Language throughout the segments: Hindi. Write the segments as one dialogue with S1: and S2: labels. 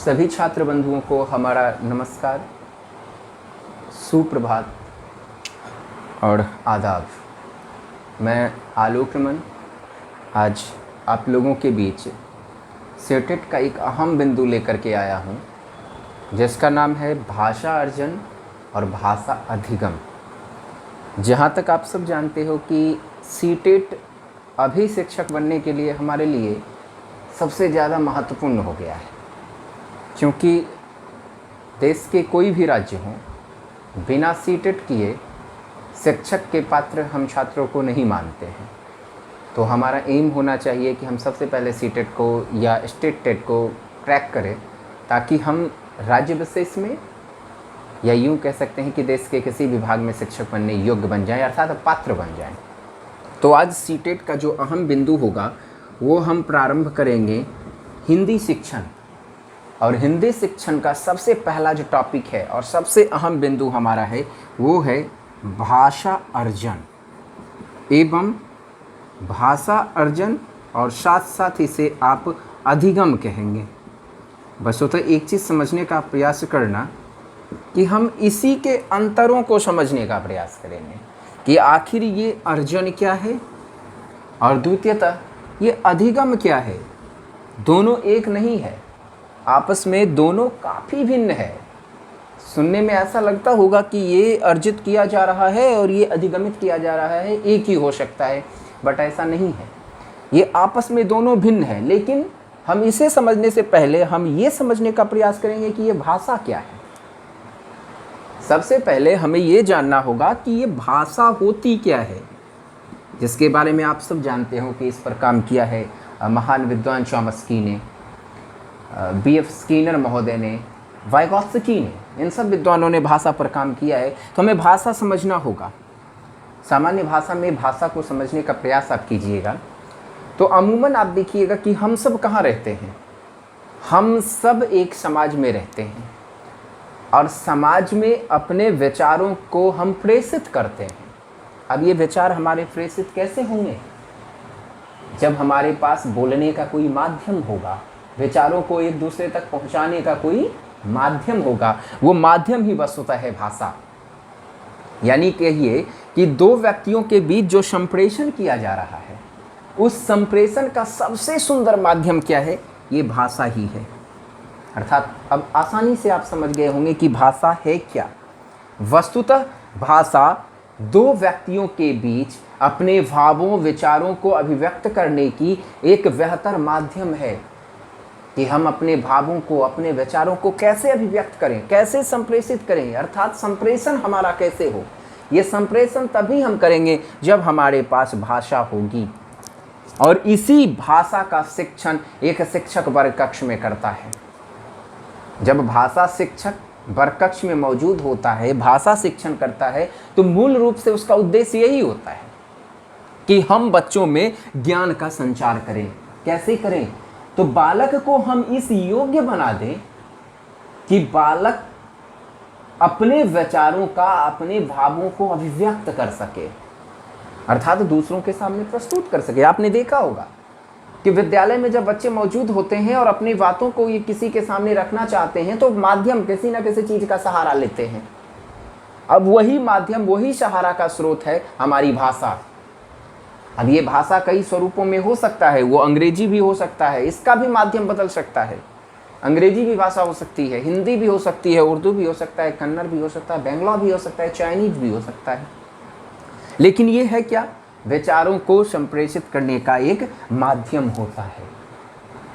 S1: सभी छात्र बंधुओं को हमारा नमस्कार, सुप्रभात और आदाब। मैं आलोक रमन आज आप लोगों के बीच सेटेट का एक अहम बिंदु लेकर के आया हूं, जिसका नाम है भाषा अर्जन और भाषा अधिगम। जहां तक आप सब जानते हो कि सीटेट अभी शिक्षक बनने के लिए हमारे लिए सबसे ज़्यादा महत्वपूर्ण हो गया है, क्योंकि देश के कोई भी राज्य हों, बिना सीटेट किए शिक्षक के पात्र हम छात्रों को नहीं मानते हैं। तो हमारा एम होना चाहिए कि हम सबसे पहले सीटेट को या स्टेट टेट को क्रैक करें, ताकि हम राज्य विशेष में या यूँ कह सकते हैं कि देश के किसी विभाग में शिक्षक बनने योग्य बन जाएं, अर्थात पात्र बन जाएं। तो आज सीटेट का जो अहम बिंदु होगा वो हम प्रारंभ करेंगे हिंदी शिक्षण। और हिंदी शिक्षण का सबसे पहला जो टॉपिक है और सबसे अहम बिंदु हमारा है वो है भाषा अर्जन एवं भाषा अर्जन, और साथ साथ इसे आप अधिगम कहेंगे। बस होता एक चीज़ समझने का प्रयास करना कि हम इसी के अंतरों को समझने का प्रयास करेंगे कि आखिर ये अर्जन क्या है और द्वितीयतः ये अधिगम क्या है। दोनों एक नहीं है, आपस में दोनों काफ़ी भिन्न है। सुनने में ऐसा लगता होगा कि ये अर्जित किया जा रहा है और ये अधिगमित किया जा रहा है, एक ही हो सकता है, बट ऐसा नहीं है। ये आपस में दोनों भिन्न है। लेकिन हम इसे समझने से पहले हम ये समझने का प्रयास करेंगे कि ये भाषा क्या है। सबसे पहले हमें ये जानना होगा कि ये भाषा होती क्या है, जिसके बारे में आप सब जानते हो कि इस पर काम किया है महान विद्वान चॉम्स्की ने, B.F. स्किनर महोदय ने, वाइगॉत्स्की ने। इन सब विद्वानों ने भाषा पर काम किया है। तो हमें भाषा समझना होगा। सामान्य भाषा में भाषा को समझने का प्रयास आप कीजिएगा तो अमूमन आप देखिएगा कि हम सब कहाँ रहते हैं। हम सब एक समाज में रहते हैं और समाज में अपने विचारों को हम प्रेषित करते हैं। अब ये विचार हमारे प्रेषित कैसे होंगे? जब हमारे पास बोलने का कोई माध्यम होगा, विचारों को एक दूसरे तक पहुंचाने का कोई माध्यम होगा। वो माध्यम ही वस्तुतः है भाषा। यानी कहिए कि दो व्यक्तियों के बीच जो संप्रेषण किया जा रहा है, उस संप्रेषण का सबसे सुंदर माध्यम क्या है? ये भाषा ही है। अर्थात अब आसानी से आप समझ गए होंगे कि भाषा है क्या। वस्तुतः भाषा दो व्यक्तियों के बीच अपने भावों विचारों को अभिव्यक्त करने की एक बेहतर माध्यम है कि हम अपने भावों को, अपने विचारों को कैसे अभिव्यक्त करें, कैसे संप्रेषित करें, अर्थात संप्रेषण हमारा कैसे हो। ये संप्रेषण तभी हम करेंगे जब हमारे पास भाषा होगी, और इसी भाषा का शिक्षण एक शिक्षक वर्ग कक्ष में करता है। जब भाषा शिक्षक वर्ग कक्ष में मौजूद होता है, भाषा शिक्षण करता है, तो मूल रूप से उसका उद्देश्य यही होता है कि हम बच्चों में ज्ञान का संचार करें। कैसे करें? तो बालक को हम इस योग्य बना दें कि बालक अपने विचारों का, अपने भावों को अभिव्यक्त कर सके, अर्थात दूसरों के सामने प्रस्तुत कर सके। आपने देखा होगा कि विद्यालय में जब बच्चे मौजूद होते हैं और अपनी बातों को ये किसी के सामने रखना चाहते हैं तो माध्यम किसी न किसी चीज़ का सहारा लेते हैं। अब वही माध्यम, वही सहारा का स्रोत है हमारी भाषा। अब ये भाषा कई स्वरूपों में हो सकता है, वो अंग्रेजी भी हो सकता है, इसका भी माध्यम बदल सकता है। अंग्रेजी भी भाषा हो सकती है, हिंदी भी हो सकती है, उर्दू भी हो सकता है, कन्नड़ भी हो सकता है, बंगला भी हो सकता है, चाइनीज भी हो सकता है। लेकिन ये है क्या? विचारों को संप्रेषित करने का एक माध्यम होता है।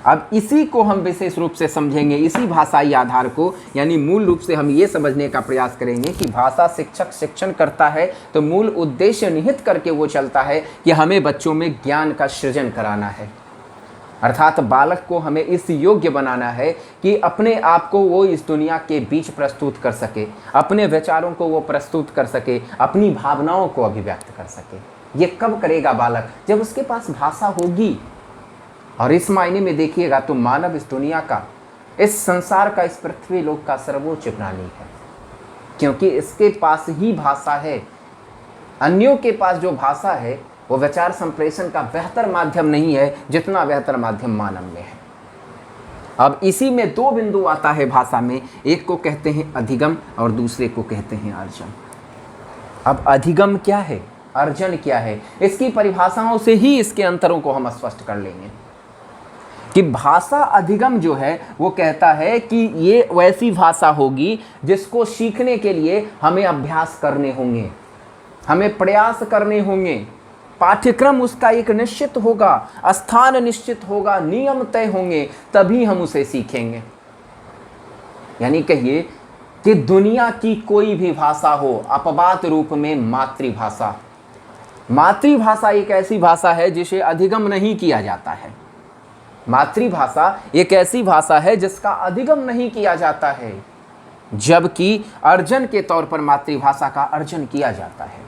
S1: अब इसी को हम विशेष रूप से समझेंगे, इसी भाषाई आधार को, यानी मूल रूप से हम ये समझने का प्रयास करेंगे कि भाषा शिक्षक शिक्षण करता है तो मूल उद्देश्य निहित करके वो चलता है कि हमें बच्चों में ज्ञान का सृजन कराना है। अर्थात बालक को हमें इस योग्य बनाना है कि अपने आप को वो इस दुनिया के बीच प्रस्तुत कर सके, अपने विचारों को वो प्रस्तुत कर सके, अपनी भावनाओं को अभिव्यक्त कर सके। ये कब करेगा बालक? जब उसके पास भाषा होगी। और इस मायने में देखिएगा तो मानव इस दुनिया का, इस संसार का, इस पृथ्वी लोक का सर्वोच्च प्राणी है, क्योंकि इसके पास ही भाषा है। अन्यों के पास जो भाषा है वो विचार संप्रेषण का बेहतर माध्यम नहीं है जितना बेहतर माध्यम मानव में है। अब इसी में दो बिंदु आता है भाषा में, एक को कहते हैं अधिगम और दूसरे को कहते हैं अर्जन। अब अधिगम क्या है, अर्जन क्या है, इसकी परिभाषाओं से ही इसके अंतरों को हम स्पष्ट कर लेंगे कि भाषा अधिगम जो है वो कहता है कि ये वैसी भाषा होगी जिसको सीखने के लिए हमें अभ्यास करने होंगे, हमें प्रयास करने होंगे, पाठ्यक्रम उसका एक निश्चित होगा, स्थान निश्चित होगा, नियम तय होंगे, तभी हम उसे सीखेंगे। यानी कहिए कि दुनिया की कोई भी भाषा हो, अपवाद रूप में मातृभाषा, मातृभाषा एक ऐसी भाषा है जिसे अधिगम नहीं किया जाता है। मातृभाषा एक ऐसी भाषा है जिसका अधिगम नहीं किया जाता है, जबकि अर्जन के तौर पर मातृभाषा का अर्जन किया जाता है।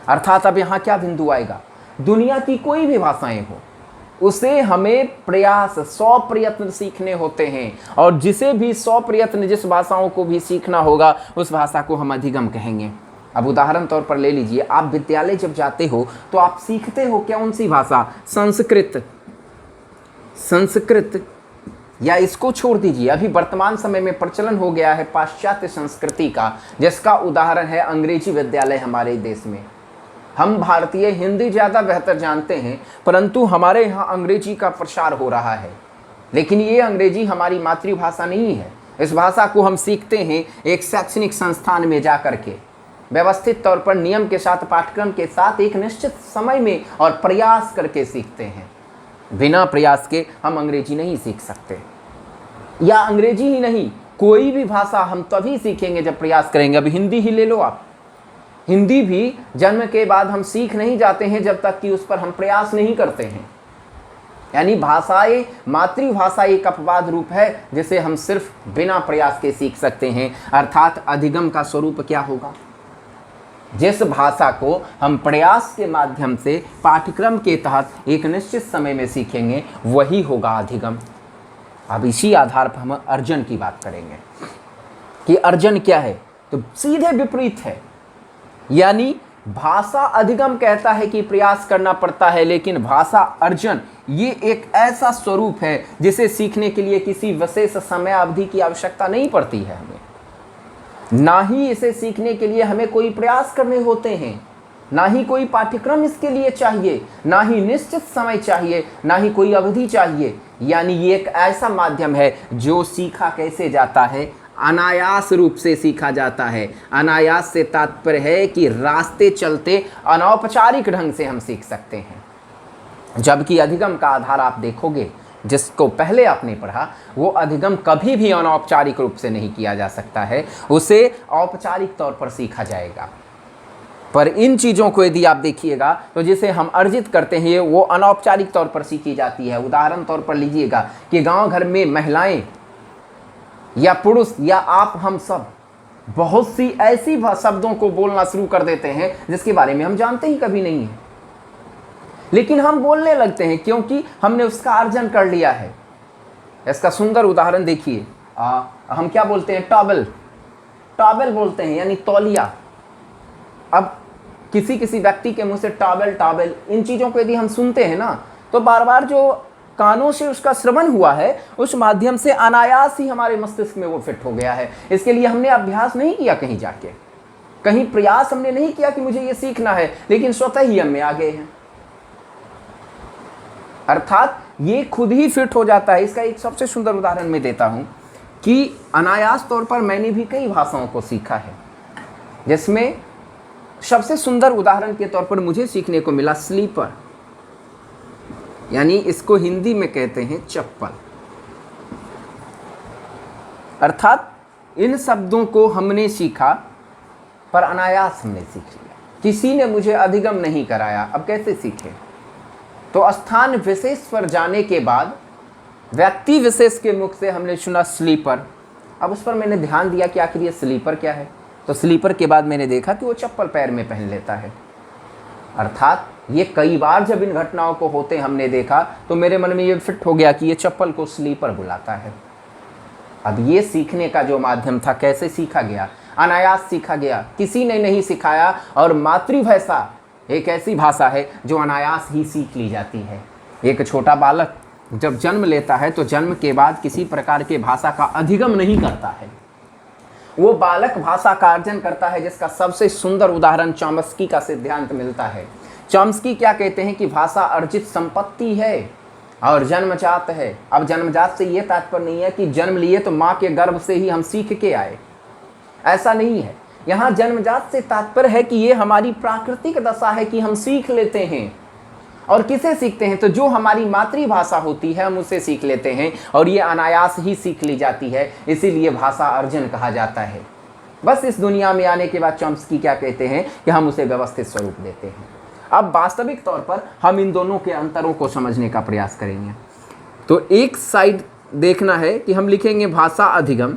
S1: अर्थात अब यहाँ क्या बिंदु आएगा, दुनिया की कोई भी भाषाएं हो उसे हमें प्रयास 100 प्रयत्न सीखने होते हैं, और जिसे भी 100 प्रयत्न जिस भाषाओं को भी सीखना होगा उस भाषा को हम अधिगम कहेंगे। अब उदाहरण तौर पर ले लीजिए, आप विद्यालय जब जाते हो तो आप सीखते हो कौन सी भाषा, संस्कृत या इसको छोड़ दीजिए, अभी वर्तमान समय में प्रचलन हो गया है पाश्चात्य संस्कृति का, जिसका उदाहरण है अंग्रेजी विद्यालय हमारे देश में। हम भारतीय हिंदी ज़्यादा बेहतर जानते हैं, परंतु हमारे यहाँ अंग्रेजी का प्रसार हो रहा है, लेकिन ये अंग्रेजी हमारी मातृभाषा नहीं है। इस भाषा को हम सीखते हैं एक शैक्षणिक संस्थान में जा कर के, व्यवस्थित तौर पर नियम के साथ, पाठ्यक्रम के साथ, एक निश्चित समय में और प्रयास करके सीखते हैं। बिना प्रयास के हम अंग्रेजी नहीं सीख सकते, या अंग्रेजी ही नहीं, कोई भी भाषा हम तभी सीखेंगे जब प्रयास करेंगे। अब हिंदी ही ले लो आप, हिंदी भी जन्म के बाद हम सीख नहीं जाते हैं जब तक कि उस पर हम प्रयास नहीं करते हैं। यानी भाषाएं, मातृभाषा एक अपवाद रूप है जिसे हम सिर्फ बिना प्रयास के सीख सकते हैं। अर्थात अधिगम का स्वरूप क्या होगा, जिस भाषा को हम प्रयास के माध्यम से पाठ्यक्रम के तहत एक निश्चित समय में सीखेंगे वही होगा अधिगम। अब इसी आधार पर हम अर्जन की बात करेंगे कि अर्जन क्या है, तो सीधे विपरीत है। यानी भाषा अधिगम कहता है कि प्रयास करना पड़ता है, लेकिन भाषा अर्जन ये एक ऐसा स्वरूप है जिसे सीखने के लिए किसी विशेष समय अवधि की आवश्यकता नहीं पड़ती है हमें, ना ही इसे सीखने के लिए हमें कोई प्रयास करने होते हैं, ना ही कोई पाठ्यक्रम इसके लिए चाहिए, ना ही निश्चित समय चाहिए, ना ही कोई अवधि चाहिए। यानी ये एक ऐसा माध्यम है जो सीखा कैसे जाता है, अनायास रूप से सीखा जाता है। अनायास से तात्पर्य है कि रास्ते चलते अनौपचारिक ढंग से हम सीख सकते हैं, जबकि अधिगम का आधार आप देखोगे जिसको पहले आपने पढ़ा, वो अधिगम कभी भी अनौपचारिक रूप से नहीं किया जा सकता है, उसे औपचारिक तौर पर सीखा जाएगा। पर इन चीज़ों को यदि आप देखिएगा तो जिसे हम अर्जित करते हैं वो अनौपचारिक तौर पर सीखी जाती है। उदाहरण तौर पर लीजिएगा कि गांव घर में महिलाएं या पुरुष या आप हम सब बहुत सी ऐसी शब्दों को बोलना शुरू कर देते हैं जिसके बारे में हम जानते ही कभी नहीं है, लेकिन हम बोलने लगते हैं क्योंकि हमने उसका अर्जन कर लिया है। इसका सुंदर उदाहरण देखिए, हम क्या बोलते हैं, टॉवेल, टॉवेल बोलते हैं यानी तौलिया। अब किसी किसी व्यक्ति के मुंह से टॉवेल टॉवेल इन चीज़ों को यदि हम सुनते हैं ना, तो बार बार जो कानों से उसका श्रवण हुआ है उस माध्यम से अनायास ही हमारे मस्तिष्क में वो फिट हो गया है। इसके लिए हमने अभ्यास नहीं किया, कहीं जाके कहीं प्रयास हमने नहीं किया कि मुझे ये सीखना है, लेकिन स्वतः ही हम में आ गए हैं। अर्थात ये खुद ही फिट हो जाता है। इसका एक सबसे सुंदर उदाहरण मैं देता हूं कि अनायास तौर पर मैंने भी कई भाषाओं को सीखा है, जिसमें सबसे सुंदर उदाहरण के तौर पर मुझे सीखने को मिला स्लीपर, यानी इसको हिंदी में कहते हैं चप्पल। अर्थात इन शब्दों को हमने सीखा पर अनायास हमने सीख लिया, किसी ने मुझे अधिगम नहीं कराया। अब कैसे सीखे, तो स्थान विशेष पर जाने के बाद व्यक्ति विशेष के मुख से हमने सुना स्लीपर। अब उस पर मैंने ध्यान दिया कि आखिर ये स्लीपर क्या है, तो स्लीपर के बाद मैंने देखा कि वो चप्पल पैर में पहन लेता है। अर्थात ये कई बार जब इन घटनाओं को होते हमने देखा तो मेरे मन में ये फिट हो गया कि ये चप्पल को स्लीपर बुलाता है। अब ये सीखने का जो माध्यम था, कैसे सीखा गया, अनायास सीखा गया, किसी ने नहीं सिखाया। और मातृभाषा एक ऐसी भाषा है जो अनायास ही सीख ली जाती है। एक छोटा बालक जब जन्म लेता है तो जन्म के बाद किसी प्रकार के भाषा का अधिगम नहीं करता है, वो बालक भाषा का अर्जन करता है, जिसका सबसे सुंदर उदाहरण चॉम्स्की का सिद्धांत मिलता है। चॉम्स्की क्या कहते हैं कि भाषा अर्जित संपत्ति है और जन्मजात है। अब जन्मजात से ये तात्पर्य नहीं है कि जन्म लिए तो माँ के गर्भ से ही हम सीख के आए, ऐसा नहीं है। यहाँ जन्मजात से तात्पर्य है कि ये हमारी प्राकृतिक दशा है कि हम सीख लेते हैं। और किसे सीखते हैं? तो जो हमारी मातृभाषा होती है हम उसे सीख लेते हैं, और ये अनायास ही सीख ली जाती है, इसीलिए भाषा अर्जन कहा जाता है। बस इस दुनिया में आने के बाद चॉम्स्की क्या कहते हैं कि हम उसे व्यवस्थित स्वरूप देते हैं। अब वास्तविक तौर पर हम इन दोनों के अंतरों को समझने का प्रयास करेंगे। तो एक साइड देखना है कि हम लिखेंगे भाषा अधिगम,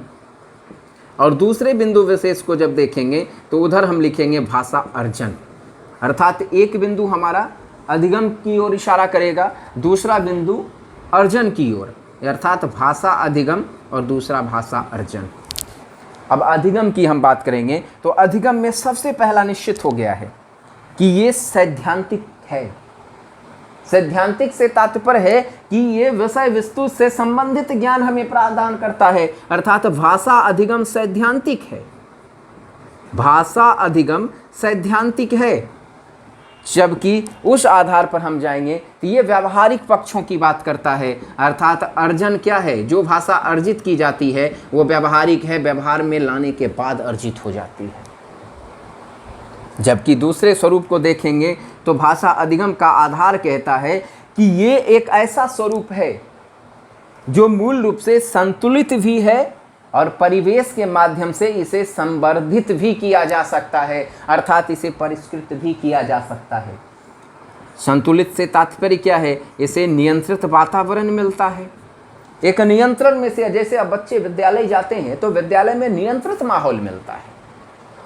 S1: और दूसरे बिंदु विशेष को जब देखेंगे तो उधर हम लिखेंगे भाषा अर्जन। अर्थात एक बिंदु हमारा अधिगम की ओर इशारा करेगा, दूसरा बिंदु अर्जन की ओर, अर्थात भाषा अधिगम और दूसरा भाषा अर्जन। अब अधिगम की हम बात करेंगे तो अधिगम में सबसे पहला निश्चित हो गया है कि ये सैद्धांतिक है। सैद्धांतिक से तात्पर्य है कि ये विषय वस्तु से संबंधित ज्ञान हमें प्रदान करता है, अर्थात भाषा अधिगम सैद्धांतिक है। भाषा अधिगम सैद्धांतिक है, जबकि उस आधार पर हम जाएंगे तो ये व्यावहारिक पक्षों की बात करता है। अर्थात अर्जन क्या है? जो भाषा अर्जित की जाती है वो व्यावहारिक है, व्यवहार में लाने के बाद अर्जित हो जाती है। जबकि दूसरे स्वरूप को देखेंगे तो भाषा अधिगम का आधार कहता है कि ये एक ऐसा स्वरूप है जो मूल रूप से संतुलित भी है और परिवेश के माध्यम से इसे संवर्धित भी किया जा सकता है, अर्थात इसे परिष्कृत भी किया जा सकता है। संतुलित से तात्पर्य क्या है? इसे नियंत्रित वातावरण मिलता है। एक नियंत्रण में से, जैसे अब बच्चे विद्यालय जाते हैं तो विद्यालय में नियंत्रित माहौल मिलता है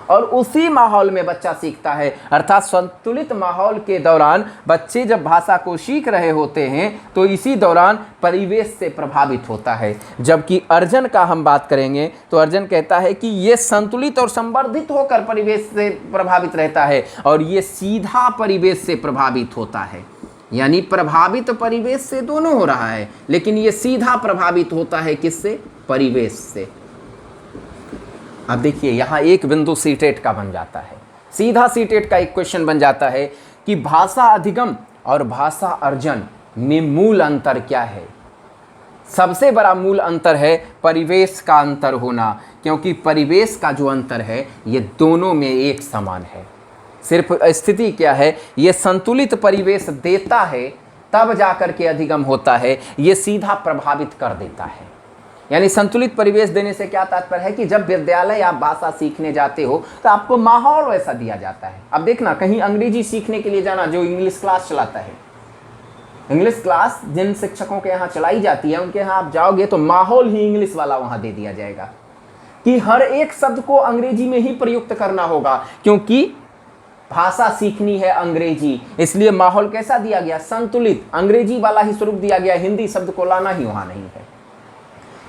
S1: और उसी माहौल में बच्चा सीखता है। अर्थात संतुलित माहौल के दौरान बच्चे जब भाषा को सीख रहे होते हैं तो इसी दौरान परिवेश से प्रभावित होता है। जबकि अर्जन का हम बात करेंगे तो अर्जन कहता है कि ये संतुलित और संवर्धित होकर परिवेश से प्रभावित रहता है और ये सीधा परिवेश से प्रभावित होता है। यानी प्रभावित परिवेश से दोनों हो रहा है, लेकिन ये सीधा प्रभावित होता है किससे? परिवेश से। अब देखिए यहाँ एक बिंदु सीटेट का बन जाता है, सीधा सीटेट का एक क्वेश्चन बन जाता है कि भाषा अधिगम और भाषा अर्जन में मूल अंतर क्या है? सबसे बड़ा मूल अंतर है परिवेश का अंतर होना, क्योंकि परिवेश का जो अंतर है ये दोनों में एक समान है। सिर्फ स्थिति क्या है? ये संतुलित परिवेश देता है तब जाकर के अधिगम होता है, ये सीधा प्रभावित कर देता है। यानी संतुलित परिवेश देने से क्या तात्पर्य है कि जब विद्यालय आप भाषा सीखने जाते हो तो आपको माहौल वैसा दिया जाता है। अब देखना, कहीं अंग्रेजी सीखने के लिए जाना, जो इंग्लिश क्लास चलाता है, इंग्लिश क्लास जिन शिक्षकों के यहाँ चलाई जाती है उनके यहाँ आप जाओगे तो माहौल ही इंग्लिश वाला वहाँ दे दिया जाएगा कि हर एक शब्द को अंग्रेजी में ही प्रयुक्त करना होगा, क्योंकि भाषा सीखनी है अंग्रेजी। इसलिए माहौल कैसा दिया गया? संतुलित, अंग्रेजी वाला ही स्वरूप दिया गया। हिंदी शब्द को लाना ही वहाँ नहीं है,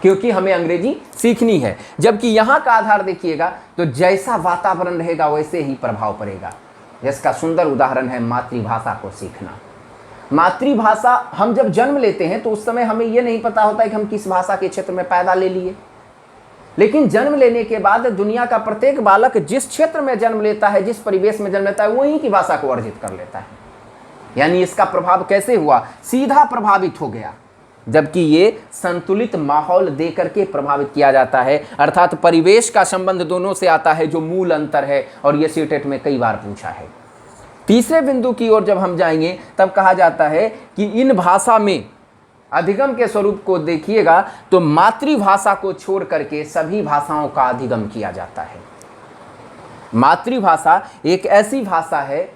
S1: क्योंकि हमें अंग्रेजी सीखनी है। जबकि यहाँ का आधार देखिएगा तो जैसा वातावरण रहेगा वैसे ही प्रभाव पड़ेगा। जिसका सुंदर उदाहरण है मातृभाषा को सीखना। मातृभाषा, हम जब जन्म लेते हैं तो उस समय हमें यह नहीं पता होता है कि हम किस भाषा के क्षेत्र में पैदा ले लिए, लेकिन जन्म लेने के बाद दुनिया का प्रत्येक बालक जिस क्षेत्र में जन्म लेता है, जिस परिवेश में जन्म लेता है, वहीं की भाषा को अर्जित कर लेता है। यानी इसका प्रभाव कैसे हुआ? सीधा प्रभावित हो गया। जबकि ये संतुलित माहौल देकर के प्रभावित किया जाता है, अर्थात परिवेश का संबंध दोनों से आता है, जो मूल अंतर है। और ये सीटेट में कई बार पूछा है। तीसरे बिंदु की ओर जब हम जाएंगे तब कहा जाता है कि इन भाषा में अधिगम के स्वरूप को देखिएगा तो मातृभाषा को छोड़ करके सभी भाषाओं का अधिगम किया जाता है। मातृभाषा एक ऐसी भाषा है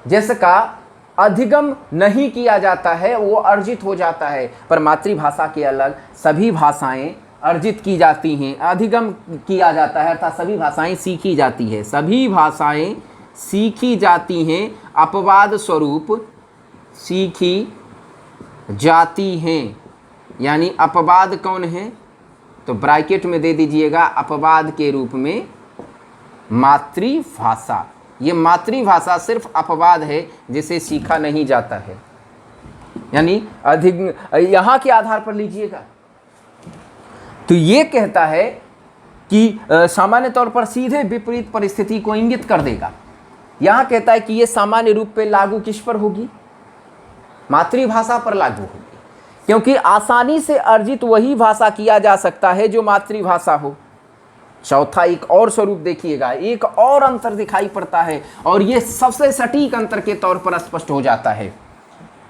S1: जिसका अधिगम नहीं किया जाता है, वो अर्जित हो जाता है। पर मातृभाषा के अलग सभी भाषाएं अर्जित की जाती हैं, अधिगम किया जाता है, अर्थात सभी भाषाएं सीखी जाती है। सभी भाषाएं सीखी जाती हैं, अपवाद स्वरूप सीखी जाती हैं। यानी अपवाद कौन है? तो ब्रैकेट में दे दीजिएगा, अपवाद के रूप में मातृभाषा। ये मातृभाषा सिर्फ अपवाद है जिसे सीखा नहीं जाता है। यानी अधिक यहाँ के आधार पर लीजिएगा तो ये कहता है कि सामान्य तौर पर सीधे विपरीत परिस्थिति को इंगित कर देगा। यहाँ कहता है कि ये सामान्य रूप पे लागू किस पर होगी? मातृभाषा पर लागू होगी, क्योंकि आसानी से अर्जित वही भाषा किया जा सकता है जो मातृभाषा हो। चौथा एक और स्वरूप देखिएगा, एक और अंतर दिखाई पड़ता है और ये सबसे सटीक अंतर के तौर पर स्पष्ट हो जाता है।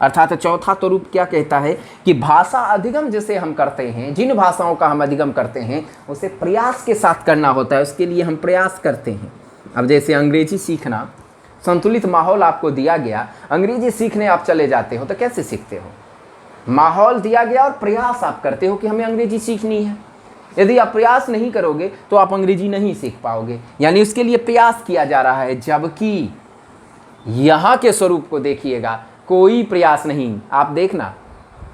S1: अर्थात चौथा स्वरूप क्या कहता है कि भाषा अधिगम जिसे हम करते हैं, जिन भाषाओं का हम अधिगम करते हैं उसे प्रयास के साथ करना होता है, उसके लिए हम प्रयास करते हैं। अब जैसे अंग्रेजी सीखना, संतुलित माहौल आपको दिया गया, अंग्रेजी सीखने आप चले जाते हो तो कैसे सीखते हो? माहौल दिया गया और प्रयास आप करते हो कि हमें अंग्रेजी सीखनी है। यदि आप प्रयास नहीं करोगे तो आप अंग्रेजी नहीं सीख पाओगे, यानी उसके लिए प्रयास किया जा रहा है। जबकि यहाँ के स्वरूप को देखिएगा, कोई प्रयास नहीं। आप देखना,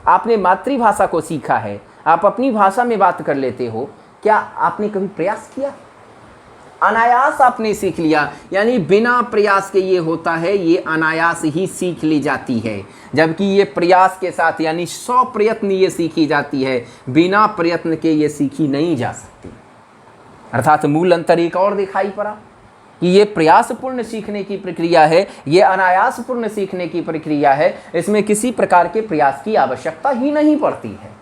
S1: आपने मातृभाषा को सीखा है, आप अपनी भाषा में बात कर लेते हो, क्या आपने कभी प्रयास किया? अनायास आपने सीख लिया, यानी बिना प्रयास के ये होता है, ये अनायास ही सीख ली जाती है। जबकि ये प्रयास के साथ, यानी 100 प्रयत्न ये सीखी जाती है, बिना प्रयत्न के ये सीखी नहीं जा सकती। अर्थात मूल अंतर एक और दिखाई पड़ा कि ये प्रयासपूर्ण सीखने की प्रक्रिया है, ये अनायासपूर्ण सीखने की प्रक्रिया है, इसमें किसी प्रकार के प्रयास की आवश्यकता ही नहीं पड़ती है।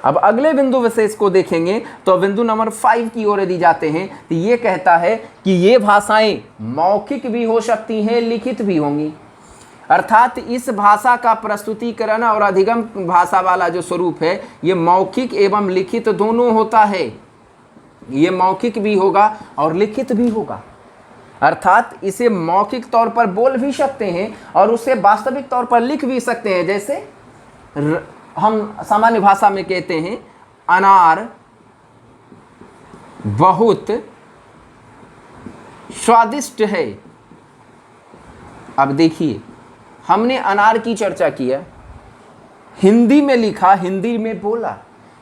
S1: अब अगले बिंदु विशेष को देखेंगे तो बिंदु नंबर 5 की ओर यदि जाते हैं तो ये कहता है कि ये भाषाएं मौखिक भी हो सकती हैं, लिखित भी होंगी। अर्थात इस भाषा का प्रस्तुतिकरण और अधिगम भाषा वाला जो स्वरूप है ये मौखिक एवं लिखित दोनों होता है। ये मौखिक भी होगा और लिखित भी होगा। अर्थात इसे मौखिक तौर पर बोल भी सकते हैं और उसे वास्तविक तौर पर लिख भी सकते हैं। जैसे हम सामान्य भाषा में कहते हैं अनार बहुत स्वादिष्ट है। अब देखिए, हमने अनार की चर्चा किया, हिंदी में लिखा, हिंदी में बोला,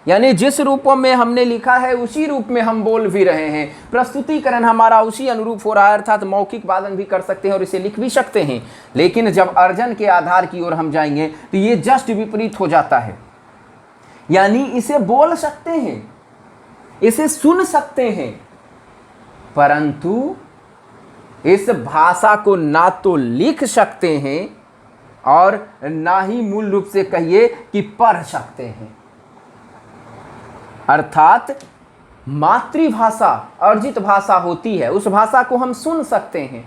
S1: यानी जिस रूप में हमने लिखा है उसी रूप में हम बोल भी रहे हैं। प्रस्तुतिकरण हमारा उसी अनुरूप हो रहा है, अर्थात मौखिक वादन भी कर सकते हैं और इसे लिख भी सकते हैं। लेकिन जब अर्जन के आधार की ओर हम जाएंगे तो ये जस्ट विपरीत हो जाता है। यानी इसे बोल सकते हैं, इसे सुन सकते हैं, परंतु इस भाषा को ना तो लिख सकते हैं और ना ही मूल रूप से कहिए कि पढ़ सकते हैं। अर्थात मातृभाषा अर्जित भाषा होती है, उस भाषा को हम सुन सकते हैं,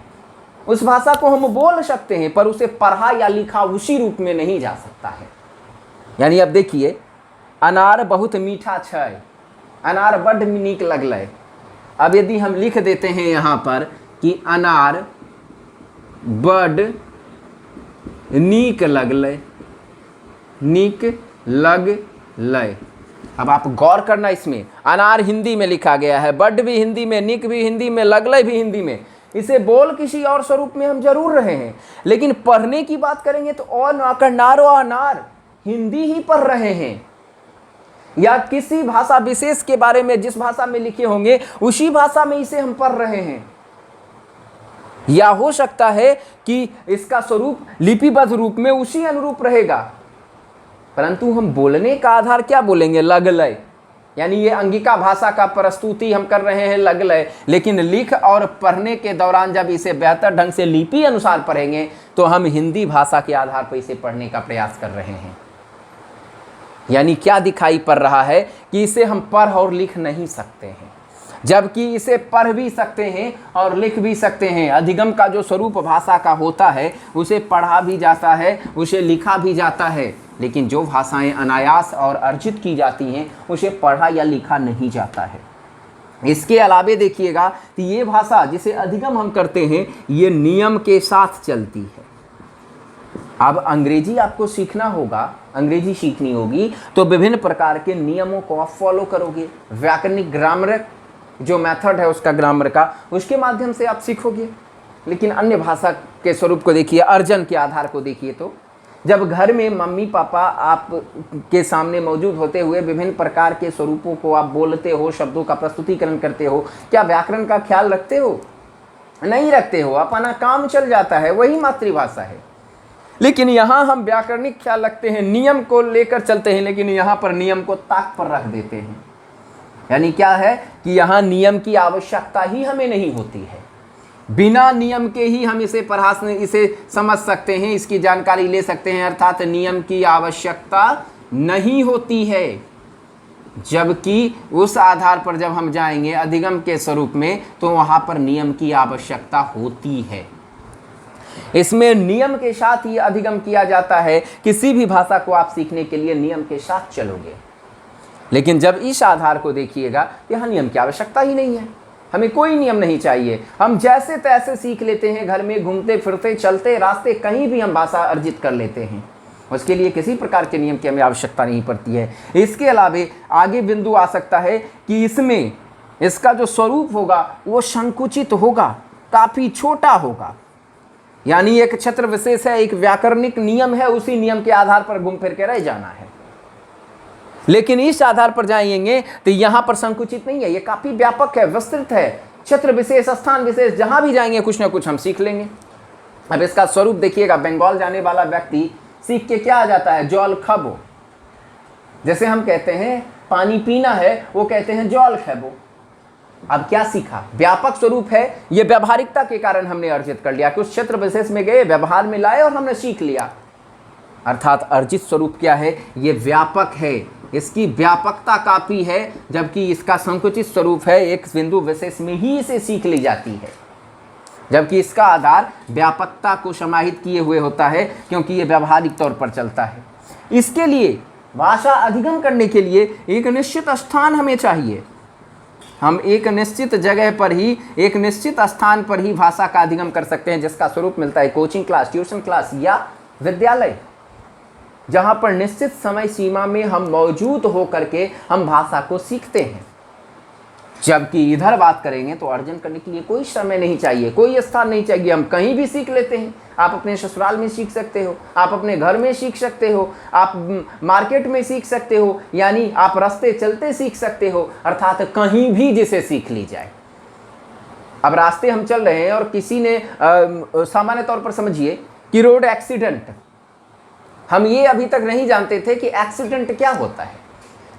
S1: उस भाषा को हम बोल सकते हैं, पर उसे पढ़ा या लिखा उसी रूप में नहीं जा सकता है। यानी अब देखिए, अनार बहुत मीठा छै, अनार बड्ड नीक लगलै। अब यदि हम लिख देते हैं यहाँ पर कि अनार बड्ड नीक लगलै, नीक लगलै। अब आप गौर करना, इसमें अनार हिंदी में लिखा गया है, बड्ड भी हिंदी में, निक भी हिंदी में, लगलै भी हिंदी में। इसे बोल किसी और स्वरूप में हम जरूर रहे हैं, लेकिन पढ़ने की बात करेंगे तो नारो अनार हिंदी ही पढ़ रहे हैं, या किसी भाषा विशेष के बारे में जिस भाषा में लिखे होंगे उसी भाषा में इसे हम पढ़ रहे हैं। या हो सकता है कि इसका स्वरूप लिपिबद्ध रूप में उसी अनुरूप रहेगा, परंतु हम बोलने का आधार क्या बोलेंगे? लगलै। यानी ये अंगिका भाषा का प्रस्तुति हम कर रहे हैं, लगलै। लेकिन लिख और पढ़ने के दौरान जब इसे बेहतर ढंग से लिपि अनुसार पढ़ेंगे तो हम हिंदी भाषा के आधार पर इसे पढ़ने का प्रयास कर रहे हैं। यानी क्या दिखाई पड़ रहा है कि इसे हम पढ़ और लिख नहीं सकते हैं, जबकि इसे पढ़ भी सकते हैं और लिख भी सकते हैं। अधिगम का जो स्वरूप भाषा का होता है उसे पढ़ा भी जाता है, उसे लिखा भी जाता है, लेकिन जो भाषाएं अनायास और अर्जित की जाती हैं उसे पढ़ा या लिखा नहीं जाता है। इसके अलावे देखिएगा कि ये भाषा जिसे अधिगम हम करते हैं ये नियम के साथ चलती है। अब अंग्रेजी आपको सीखना होगा, अंग्रेजी सीखनी होगी तो विभिन्न प्रकार के नियमों को आप फॉलो करोगे। व्याकरणिक ग्रामर जो मेथड है उसका, ग्रामर का, उसके माध्यम से आप सीखोगे। लेकिन अन्य भाषा के स्वरूप को देखिए, अर्जन के आधार को देखिए, तो जब घर में मम्मी पापा आप के सामने मौजूद होते हुए विभिन्न प्रकार के स्वरूपों को आप बोलते हो, शब्दों का प्रस्तुतिकरण करते हो, क्या व्याकरण का ख्याल रखते हो? नहीं रखते हो, अपना काम चल जाता है, वही मातृभाषा है। लेकिन यहाँ हम व्याकरणिक ख्याल रखते हैं, नियम को लेकर चलते हैं, लेकिन यहाँ पर नियम को ताक पर रख देते हैं। यानी क्या है कि यहाँ नियम की आवश्यकता ही हमें नहीं होती है, बिना नियम के ही हम इसे समझ सकते हैं, इसकी जानकारी ले सकते हैं, अर्थात नियम की आवश्यकता नहीं होती है। जबकि उस आधार पर जब हम जाएंगे अधिगम के स्वरूप में तो वहां पर नियम की आवश्यकता होती है। इसमें नियम के साथ ही अधिगम किया जाता है। किसी भी भाषा को आप सीखने के लिए नियम के साथ चलोगे, लेकिन जब इस आधार को देखिएगा, यहाँ नियम की आवश्यकता ही नहीं है, हमें कोई नियम नहीं चाहिए, हम जैसे तैसे सीख लेते हैं, घर में घूमते फिरते चलते रास्ते कहीं भी हम भाषा अर्जित कर लेते हैं, उसके लिए किसी प्रकार के नियम की हमें आवश्यकता नहीं पड़ती है। इसके अलावे आगे बिंदु आ सकता है कि इसमें इसका जो स्वरूप होगा वो संकुचित होगा, काफ़ी छोटा होगा, यानी एक क्षेत्र विशेष है, एक व्याकरणिक नियम है, उसी नियम के आधार पर घूम फिर के रह जाना है। लेकिन इस आधार पर जाएंगे तो यहाँ पर संकुचित नहीं है, ये काफ़ी व्यापक है, विस्तृत है, क्षेत्र विशेष, स्थान विशेष, जहाँ भी जाएंगे कुछ ना कुछ हम सीख लेंगे। अब इसका स्वरूप देखिएगा, बंगाल जाने वाला व्यक्ति सीख के क्या आ जाता है, जल खबो। जैसे हम कहते हैं पानी पीना है, वो कहते हैं जल खबो। अब क्या सीखा, व्यापक स्वरूप है, ये व्यावहारिकता के कारण हमने अर्जित कर लिया कि उस क्षेत्र विशेष में गए, व्यवहार में लाए और हमने सीख लिया। अर्थात अर्जित स्वरूप क्या है, ये व्यापक है, इसकी व्यापकता काफ़ी है, जबकि इसका संकुचित स्वरूप है, एक बिंदु विशेष में ही इसे सीख ली जाती है, जबकि इसका आधार व्यापकता को समाहित किए हुए होता है, क्योंकि ये व्यावहारिक तौर पर चलता है। इसके लिए भाषा अधिगम करने के लिए एक निश्चित स्थान हमें चाहिए, हम एक निश्चित जगह पर ही, एक निश्चित स्थान पर ही भाषा का अधिगम कर सकते हैं, जिसका स्वरूप मिलता है कोचिंग क्लास, ट्यूशन क्लास या विद्यालय, जहाँ पर निश्चित समय सीमा में हम मौजूद होकर के हम भाषा को सीखते हैं। जबकि इधर बात करेंगे तो अर्जन करने के लिए कोई समय नहीं चाहिए, कोई स्थान नहीं चाहिए, हम कहीं भी सीख लेते हैं। आप अपने ससुराल में सीख सकते हो, आप अपने घर में सीख सकते हो, आप मार्केट में सीख सकते हो, यानी आप रास्ते चलते सीख सकते हो, अर्थात कहीं भी जिसे सीख ली जाए। अब रास्ते हम चल रहे हैं और किसी ने सामान्य तौर पर समझिए कि रोड एक्सीडेंट, हम ये अभी तक नहीं जानते थे कि एक्सीडेंट क्या होता है,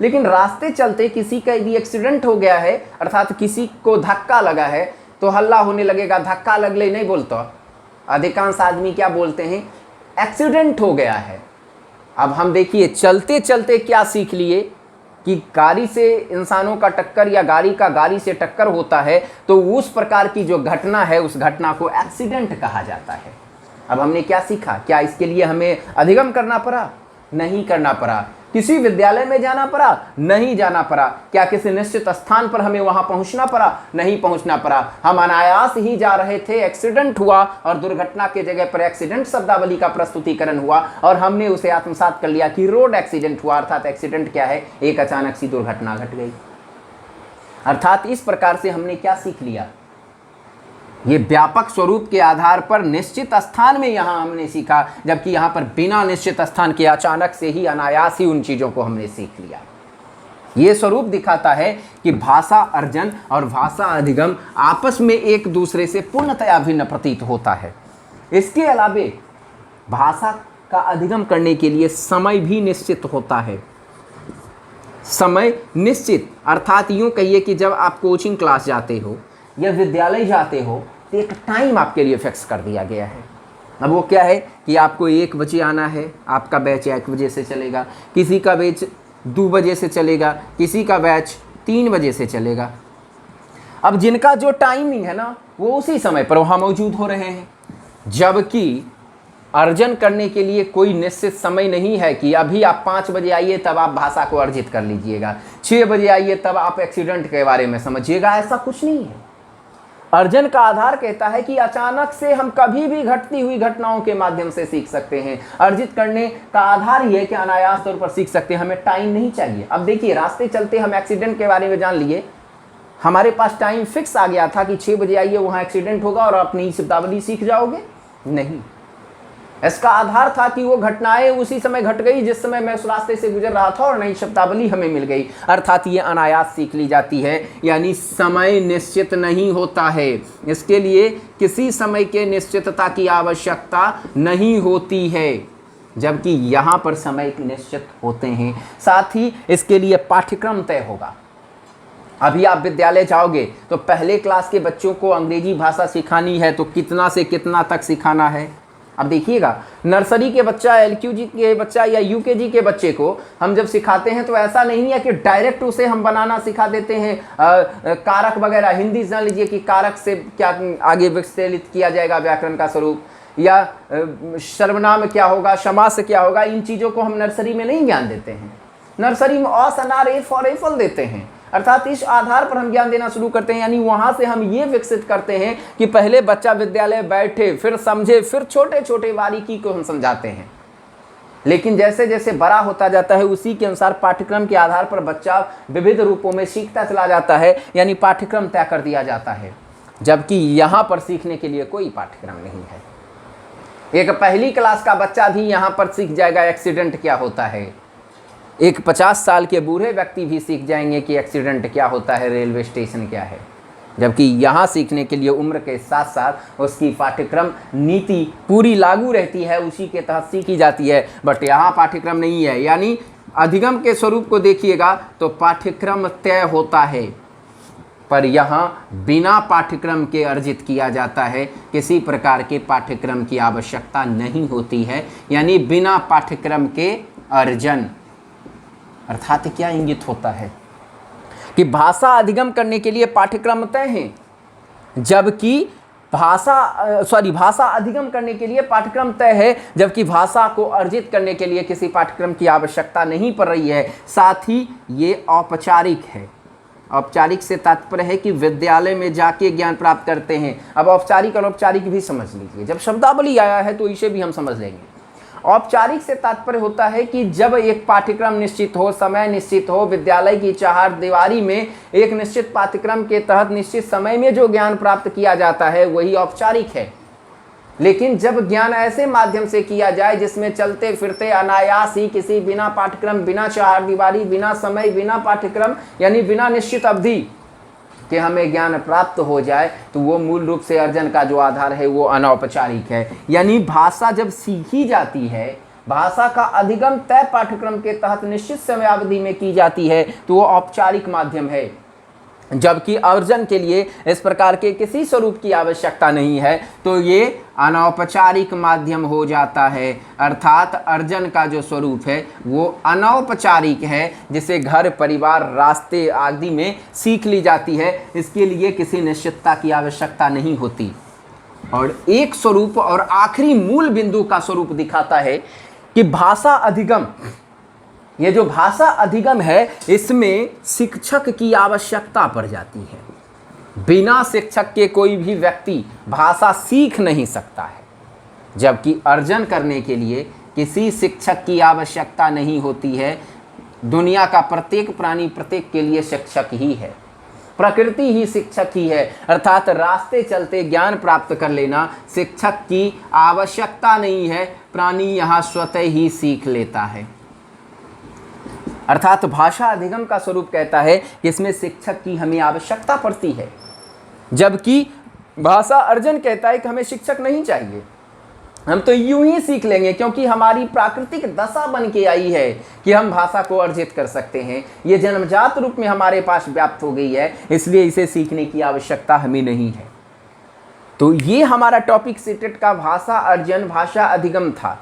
S1: लेकिन रास्ते चलते किसी का यदि एक्सीडेंट हो गया है, अर्थात किसी को धक्का लगा है, तो हल्ला होने लगेगा, धक्का लगले नहीं बोलता, अधिकांश आदमी क्या बोलते हैं, एक्सीडेंट हो गया है। अब हम देखिए चलते चलते क्या सीख लिए कि गाड़ी से इंसानों का टक्कर या गाड़ी का गाड़ी से टक्कर होता है, तो उस प्रकार की जो घटना है उस घटना को एक्सीडेंट कहा जाता है। अब हमने क्या सीखा, क्या इसके लिए हमें अधिगम करना पड़ा? नहीं करना पड़ा। किसी विद्यालय में जाना पड़ा? नहीं जाना पड़ा। क्या किसी निश्चित स्थान पर हमें वहां पहुंचना पड़ा? नहीं पहुंचना पड़ा। हम अनायास ही जा रहे थे, एक्सीडेंट हुआ और दुर्घटना के जगह पर एक्सीडेंट शब्दावली का प्रस्तुतिकरण हुआ और हमने उसे आत्मसात कर लिया कि रोड एक्सीडेंट हुआ, अर्थात एक्सीडेंट क्या है, एक अचानक सी दुर्घटना घट गई। अर्थात इस प्रकार से हमने क्या सीख लिया, ये व्यापक स्वरूप के आधार पर निश्चित स्थान में यहाँ हमने सीखा, जबकि यहाँ पर बिना निश्चित स्थान के अचानक से ही अनायास ही उन चीज़ों को हमने सीख लिया। ये स्वरूप दिखाता है कि भाषा अर्जन और भाषा अधिगम आपस में एक दूसरे से पूर्णतया भिन्न प्रतीत होता है। इसके अलावे भाषा का अधिगम करने के लिए समय भी निश्चित होता है। समय निश्चित अर्थात यूँ कहिए कि जब आप कोचिंग क्लास जाते हो या विद्यालय जाते हो तो एक टाइम आपके लिए फिक्स कर दिया गया है। अब वो क्या है कि आपको 1 बजे आना है, आपका बैच 1 बजे से चलेगा, किसी का बैच 2 बजे से चलेगा, किसी का बैच 3 बजे से चलेगा। अब जिनका जो टाइमिंग है ना वो उसी समय पर वहाँ मौजूद हो रहे हैं, जबकि अर्जन करने के लिए कोई निश्चित समय नहीं है कि अभी आप 5 बजे आइए तब आप भाषा को अर्जित कर लीजिएगा, 6 बजे आइए तब आप एक्सीडेंट के बारे में समझिएगा, ऐसा कुछ नहीं है। अर्जन का आधार कहता है कि अचानक से हम कभी भी घटती हुई घटनाओं के माध्यम से सीख सकते हैं। अर्जित करने का आधार ही है कि अनायास तौर पर सीख सकते हैं, हमें टाइम नहीं चाहिए। अब देखिए रास्ते चलते हम एक्सीडेंट के बारे में जान लिए, हमारे पास टाइम फिक्स आ गया था कि 6 बजे आइए वहाँ एक्सीडेंट होगा और अपनी शब्दावली सीख जाओगे, नहीं। इसका आधार था कि वो घटनाएं उसी समय घट गई जिस समय मैं उस रास्ते से गुजर रहा था और नई शब्दावली हमें मिल गई, अर्थात ये अनायास सीख ली जाती है। यानी समय निश्चित नहीं होता है, इसके लिए किसी समय के निश्चितता की आवश्यकता नहीं होती है, जबकि यहाँ पर समय निश्चित होते हैं। साथ ही इसके लिए पाठ्यक्रम तय होगा। अभी आप विद्यालय जाओगे तो पहले क्लास के बच्चों को अंग्रेजी भाषा सिखानी है तो कितना से कितना तक सिखाना है। अब देखिएगा, नर्सरी के बच्चा, एलकेजी के बच्चा या यूकेजी के बच्चे को हम जब सिखाते हैं तो ऐसा नहीं है कि डायरेक्ट उसे हम बनाना सिखा देते हैं, कारक वगैरह। हिंदी जान लीजिए कि कारक से क्या आगे विस्तारित किया जाएगा व्याकरण का स्वरूप, या सर्वनाम क्या होगा, समास क्या होगा, इन चीज़ों को हम नर्सरी में नहीं ज्ञान देते हैं। नर्सरी में अ अनार ए फॉर एप्पल देते हैं, अर्थात इस आधार पर हम ज्ञान देना शुरू करते हैं। यानी वहां से हम ये विकसित करते हैं कि पहले बच्चा विद्यालय बैठे, फिर समझे, फिर छोटे छोटे बारीकी को हम समझाते हैं। लेकिन जैसे जैसे बड़ा होता जाता है उसी के अनुसार पाठ्यक्रम के आधार पर बच्चा विविध रूपों में सीखता चला जाता है, यानी पाठ्यक्रम तय कर दिया जाता है। जबकि यहाँ पर सीखने के लिए कोई पाठ्यक्रम नहीं है। एक पहली क्लास का बच्चा भी यहाँ पर सीख जाएगा एक्सीडेंट क्या होता है, एक 50 साल के बूढ़े व्यक्ति भी सीख जाएंगे कि एक्सीडेंट क्या होता है, रेलवे स्टेशन क्या है। जबकि यहाँ सीखने के लिए उम्र के साथ साथ उसकी पाठ्यक्रम नीति पूरी लागू रहती है, उसी के तहत सीखी जाती है। बट यहाँ पाठ्यक्रम नहीं है। यानी अधिगम के स्वरूप को देखिएगा तो पाठ्यक्रम तय होता है, पर यहाँ बिना पाठ्यक्रम के अर्जित किया जाता है, किसी प्रकार के पाठ्यक्रम की आवश्यकता नहीं होती है। यानी बिना पाठ्यक्रम के अर्जन, अर्थात क्या इंगित होता है कि भाषा अधिगम करने के लिए पाठ्यक्रम तय हैं, जबकि भाषा अधिगम करने के लिए पाठ्यक्रम तय है, जबकि भाषा को अर्जित करने के लिए किसी पाठ्यक्रम की आवश्यकता नहीं पड़ रही है। साथ ही ये औपचारिक है। औपचारिक से तात्पर्य है कि विद्यालय में जाके ज्ञान प्राप्त करते हैं। अब औपचारिक और औपचारिक भी समझ लीजिए, जब शब्दावली आया है तो इसे भी हम समझ लेंगे। औपचारिक से तात्पर्य होता है कि जब एक पाठ्यक्रम निश्चित हो, समय निश्चित हो, विद्यालय की चारदीवारी में एक निश्चित पाठ्यक्रम के तहत निश्चित समय में जो ज्ञान प्राप्त किया जाता है वही औपचारिक है। लेकिन जब ज्ञान ऐसे माध्यम से किया जाए जिसमें चलते फिरते अनायास ही किसी बिना पाठ्यक्रम, बिना चारदीवारी, बिना समय, बिना पाठ्यक्रम, यानी बिना निश्चित अवधि कि हमें ज्ञान प्राप्त हो जाए, तो वो मूल रूप से अर्जन का जो आधार है वो अनौपचारिक है। यानी भाषा जब सीखी जाती है, भाषा का अधिगम तय पाठ्यक्रम के तहत निश्चित समयावधि में की जाती है, तो वो औपचारिक माध्यम है। जबकि अर्जन के लिए इस प्रकार के किसी स्वरूप की आवश्यकता नहीं है, तो ये अनौपचारिक माध्यम हो जाता है। अर्थात अर्जन का जो स्वरूप है वो अनौपचारिक है, जिसे घर, परिवार, रास्ते आदि में सीख ली जाती है। इसके लिए किसी निश्चितता की आवश्यकता नहीं होती। और एक स्वरूप और आखिरी मूल बिंदु का स्वरूप दिखाता है कि भाषा अधिगम, ये जो भाषा अधिगम है इसमें शिक्षक की आवश्यकता पड़ जाती है। बिना शिक्षक के कोई भी व्यक्ति भाषा सीख नहीं सकता है, जबकि अर्जन करने के लिए किसी शिक्षक की आवश्यकता नहीं होती है। दुनिया का प्रत्येक प्राणी प्रत्येक के लिए शिक्षक ही है, प्रकृति ही शिक्षक ही है। अर्थात रास्ते चलते ज्ञान प्राप्त कर लेना शिक्षक की आवश्यकता नहीं है, प्राणी यहाँ स्वतः ही सीख लेता है। अर्थात भाषा अधिगम का स्वरूप कहता है कि इसमें शिक्षक की हमें आवश्यकता पड़ती है, जबकि भाषा अर्जन कहता है कि हमें शिक्षक नहीं चाहिए, हम तो यूं ही सीख लेंगे, क्योंकि हमारी प्राकृतिक दशा बन के आई है कि हम भाषा को अर्जित कर सकते हैं। ये जन्मजात रूप में हमारे पास व्याप्त हो गई है, इसलिए इसे सीखने की आवश्यकता हमें नहीं है। तो ये हमारा टॉपिक सीटेट का भाषा अर्जन, भाषा अधिगम था।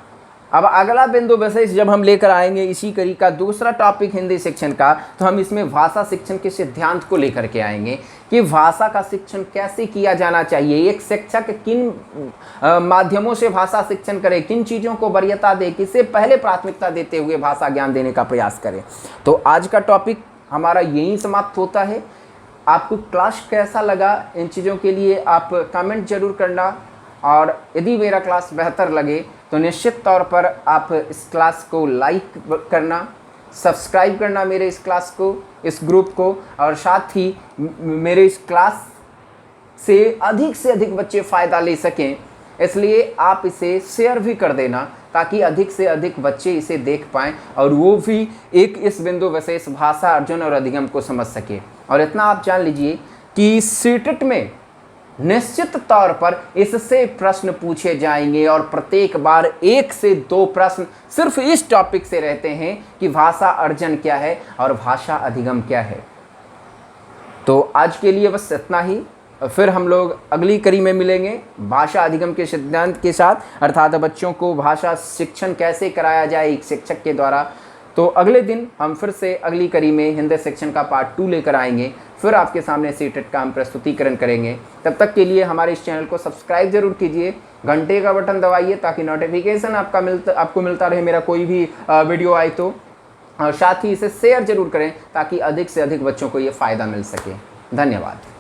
S1: अब अगला बिंदु विशेष जब हम लेकर आएंगे इसी कड़ी का दूसरा टॉपिक हिंदी शिक्षण का, तो हम इसमें भाषा शिक्षण के सिद्धांत को लेकर के आएंगे कि भाषा का शिक्षण कैसे किया जाना चाहिए, एक शिक्षक किन माध्यमों से भाषा शिक्षण करे, किन चीज़ों को वरीयता दे, किसे पहले प्राथमिकता देते हुए भाषा ज्ञान देने का प्रयास करें। तो आज का टॉपिक हमारा यहीं समाप्त होता है। आपको क्लास कैसा लगा, इन चीज़ों के लिए आप कमेंट जरूर करना, और यदि मेरा क्लास बेहतर लगे तो निश्चित तौर पर आप इस क्लास को लाइक करना, सब्सक्राइब करना मेरे इस क्लास को, इस ग्रुप को, और साथ ही मेरे इस क्लास से अधिक बच्चे फ़ायदा ले सकें, इसलिए आप इसे शेयर भी कर देना ताकि अधिक से अधिक बच्चे इसे देख पाएँ और वो भी एक इस बिंदु विशेष भाषा अर्जन और अधिगम को समझ सके। और इतना आप जान लीजिए कि सीटेट में निश्चित तौर पर इससे प्रश्न पूछे जाएंगे और प्रत्येक बार 1 से 2 प्रश्न सिर्फ इस टॉपिक से रहते हैं कि भाषा अर्जन क्या है और भाषा अधिगम क्या है। तो आज के लिए बस इतना ही, फिर हम लोग अगली कड़ी में मिलेंगे भाषा अधिगम के सिद्धांत के साथ, अर्थात बच्चों को भाषा शिक्षण कैसे कराया जाए एक शिक्षक के द्वारा। तो अगले दिन हम फिर से अगली कड़ी में हिंदी सेक्शन का पार्ट 2 लेकर आएंगे, फिर आपके सामने सीटेट का हम प्रस्तुतिकरण करेंगे। तब तक के लिए हमारे इस चैनल को सब्सक्राइब जरूर कीजिए, घंटे का बटन दबाइए ताकि नोटिफिकेशन आपको मिलता रहे मेरा कोई भी वीडियो आए तो, और साथ ही इसे शेयर जरूर करें ताकि अधिक से अधिक बच्चों को ये फ़ायदा मिल सके। धन्यवाद।